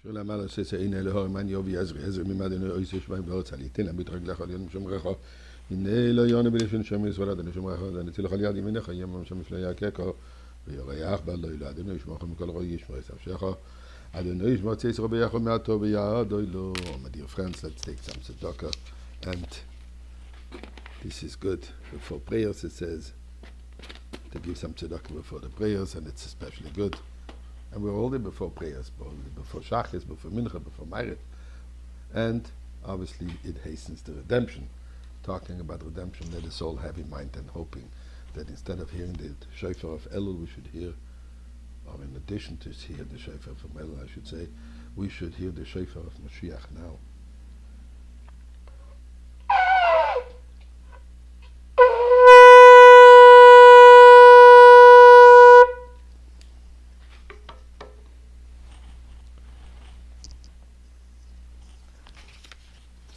Shalom Aleichem says in Elohim man yovi Ezra mimadenu oisish vayim v'otzali tin amit reglach al yom shomrecha in Elohim b'lishon shem Yisrael adenu shomrecha adenu tzilach al yad yiminecha yom shem miflei yakeko v'yorayach b'al lo ilo adenu yishmach mikol roi yishmach esav shecha adenu yishmach tzis rabbi yachol me'ato v'yadoi lo. My dear friends, let's take some tzedakah, and this is good before prayers. It says to give some tzedakah before the prayers, and it's especially good. And we're holding before prayers, before Shachris, before Mincha, before Ma'ariv. And obviously it hastens the redemption. Talking about redemption, let us all have in mind and hoping that instead of hearing the shofar of Elul, we should hear, or in addition to hear the shofar from Elul, I should say, we should hear the shofar of Mashiach now.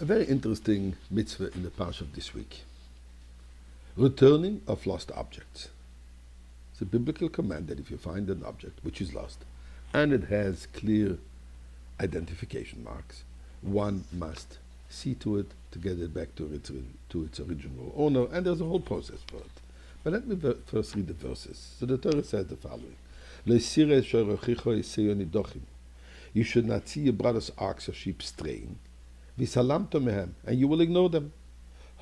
A very interesting mitzvah in the parsha of this week. Returning of lost objects. It's a biblical command that if you find an object which is lost and it has clear identification marks, one must see to it to get it back to its original owner, and there's a whole process for it. But let me first read the verses. So the Torah says the following. You should not see your brother's ox or sheep straying, and you will ignore them.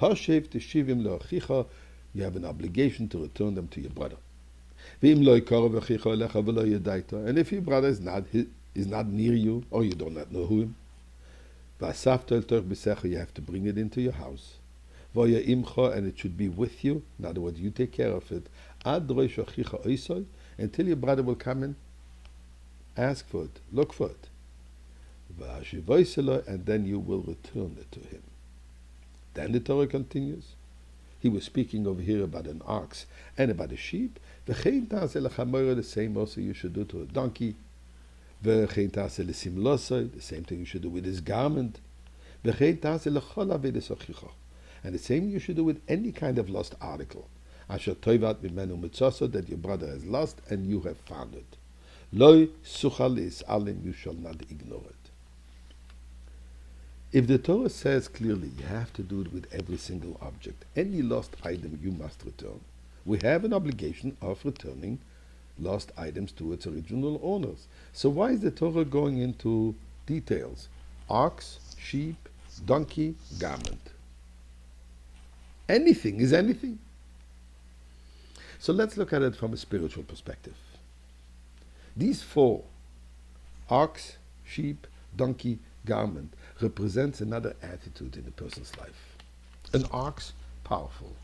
You have an obligation to return them to your brother. And if your brother is not near you, or you do not know him, you have to bring it into your house. And it should be with you. In other words, you take care of it until your brother will come and ask for it, look for it. And then you will return it to him. Then the Torah continues. He was speaking over here about an ox and about a sheep. The same also you should do to a donkey. The same thing you should do with his garment. And the same you should do with any kind of lost article. That your brother has lost and you have found it. You shall not ignore it. If the Torah says clearly you have to do it with every single object, any lost item you must return, we have an obligation of returning lost items to its original owners. So why is the Torah going into details? Ox, sheep, donkey, garment. Anything is anything. So let's look at it from a spiritual perspective. These four, ox, sheep, donkey, garment, represents another attitude in a person's life. An ox, powerful,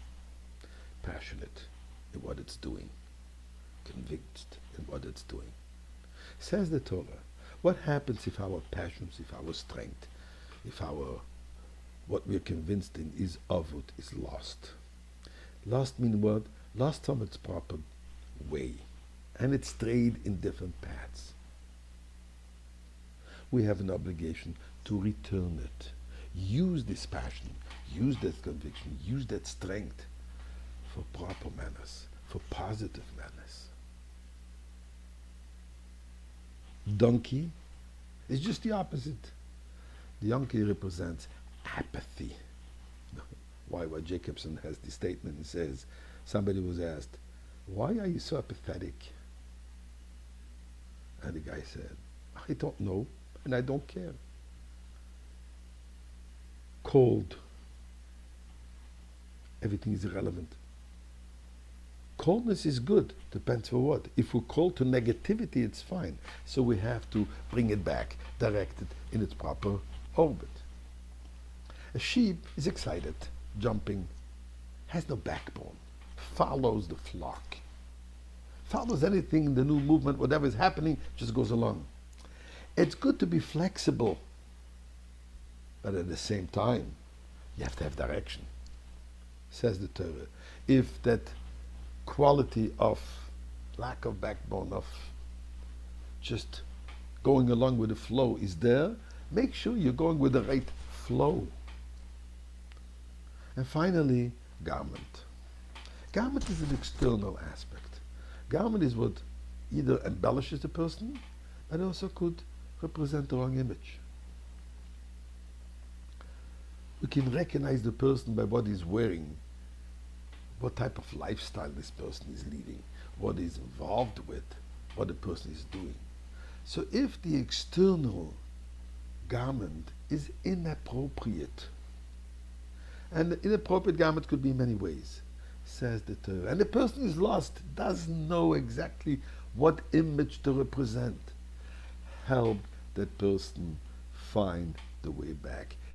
passionate in what it's doing, convinced in what it's doing. Says the Torah, what happens if our passions, if our strength, if what we're convinced in is avut, is lost? Lost means what? Lost from its proper way, and it strayed in different paths. We have an obligation to return it. Use this passion, use that conviction, use that strength for proper manners, for positive manners. Donkey is just the opposite. The donkey represents apathy. Why Jacobson has this statement and says, somebody was asked, why are you so apathetic? And the guy said, I don't know, and I don't care. Cold. Everything is irrelevant. Coldness is good, depends for what. If we're cold to negativity, it's fine. So we have to bring it back, direct it in its proper orbit. A sheep is excited, jumping, has no backbone, follows the flock, follows anything in the new movement, whatever is happening, just goes along. It's good to be flexible, but at the same time, you have to have direction. Says the Torah, if that quality of lack of backbone, of just going along with the flow is there, make sure you're going with the right flow. And finally, garment. Garment is an external aspect. Garment is what either embellishes the person, but also could represent the wrong image. We can recognize the person by what he's wearing, what type of lifestyle this person is leading, what he's involved with, what the person is doing. So if the external garment is inappropriate, and the inappropriate garment could be in many ways, says the Torah, and the person is lost, doesn't know exactly what image to represent, help that person find the way back.